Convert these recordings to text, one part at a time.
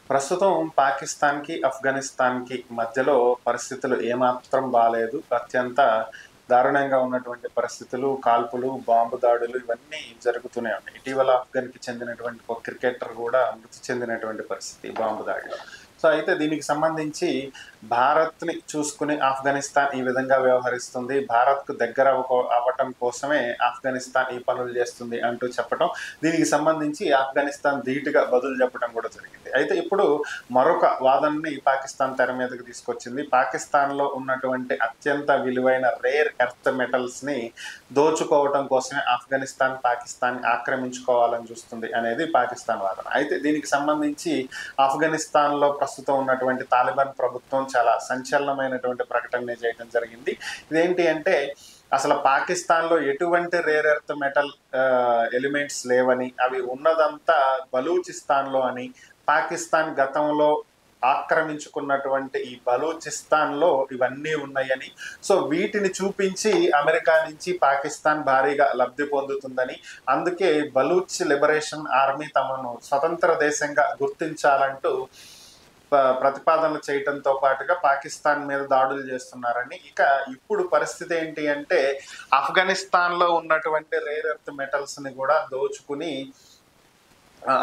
ప్రస్తుతం పాకిస్తాన్‌కి, ఆఫ్ఘనిస్తాన్‌కి మధ్యలో పరిస్థితులు ఏమాత్రం బాలేదు. అత్యంత దారుణంగా ఉన్నటువంటి పరిస్థితులు, కాల్పులు, బాంబు దాడులు ఇవన్నీ జరుగుతూనే ఉన్నాయి. ఇటీవల ఆఫ్ఘన్‌కి చెందినటువంటి ఒక క్రికెటర్ గూడా మృతి చెందినటువంటి పరిస్థితి బాంబు దాడిలో. సో, అయితే దీనికి సంబంధించి భారత్‌ని చూసుకొని ఆఫ్ఘనిస్తాన్ ఈ విధంగా వ్యవహరిస్తుంది. భారత్‌కు దగ్గర అవ్వటం కోసమే ఆఫ్ఘనిస్తాన్ ఈ పనులు చేస్తుంది అంటూ చెప్పటం. దీనికి సంబంధించి ఆఫ్ఘనిస్తాన్ ధీటుగా బదులు చెప్పడం కూడా జరిగింది. అయితే ఇప్పుడు మరొక వాదనని పాకిస్తాన్ తెర మీదకి తీసుకొచ్చింది. పాకిస్తాన్‌లో ఉన్నటువంటి అత్యంత విలువైన రేర్ ఎర్త్ మెటల్స్‌ని దోచుకోవటం కోసమే ఆఫ్ఘనిస్తాన్ పాకిస్తాన్ ఆక్రమించుకోవాలని చూస్తుంది అనేది పాకిస్తాన్ వాదన. అయితే దీనికి సంబంధించి ఆఫ్ఘనిస్తాన్‌లో ప్రస్తుతం ఉన్నటువంటి తాలిబాన్ ప్రభుత్వం చాలా సంచలనమైనటువంటి ప్రకటన చేయడం జరిగింది. ఇదేంటి అంటే అసలు పాకిస్తాన్‌లో ఎటువంటి రేర్ ఎర్త్ మెటల్ ఎలిమెంట్స్ లేవని, అవి ఉన్నదంతా బలూచిస్తాన్‌లో అని, పాకిస్తాన్ గతంలో ఆక్రమించుకున్నటువంటి ఈ బలూచిస్తాన్‌లో ఇవన్నీ ఉన్నాయని, సో వీటిని చూపించి అమెరికా నుంచి పాకిస్తాన్ భారీగా లబ్ధి పొందుతుందని, అందుకే బలూచ్ లిబరేషన్ ఆర్మీ తమను స్వతంత్ర దేశంగా గుర్తించాలంటూ ప్రతిపాదనలు చేయటంతో పాటుగా పాకిస్తాన్ మీద దాడులు చేస్తున్నారని. ఇక ఇప్పుడు పరిస్థితి ఏంటి అంటే ఆఫ్ఘనిస్తాన్‌లో ఉన్నటువంటి రేర్ ఎర్త్ మెటల్స్ ని కూడా దోచుకుని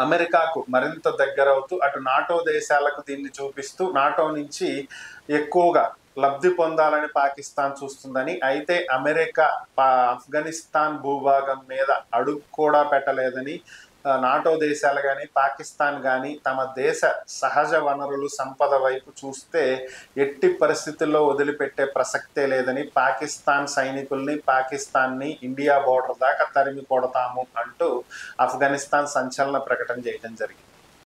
అమెరికాకు మరింత దగ్గరవుతూ అటు నాటో దేశాలకు దీన్ని చూపిస్తూ నాటో నుంచి ఎక్కువగా లబ్ధి పొందాలని పాకిస్తాన్ చూస్తుందని. అయితే అమెరికా ఆఫ్ఘనిస్తాన్ భూభాగం మీద అడుగు కూడా పెట్టలేదని, నాటో దేశాలు కానీ పాకిస్తాన్ కానీ తమ దేశ సహజ వనరులు సంపద వైపు చూస్తే ఎట్టి పరిస్థితుల్లో వదిలిపెట్టే ప్రసక్తే లేదని, పాకిస్తాన్ సైనికుల్ని పాకిస్తాన్ని ఇండియా బోర్డర్ దాకా తరిమి కొడతాము అంటూ ఆఫ్ఘనిస్తాన్ సంచలన ప్రకటన చేయడం జరిగింది.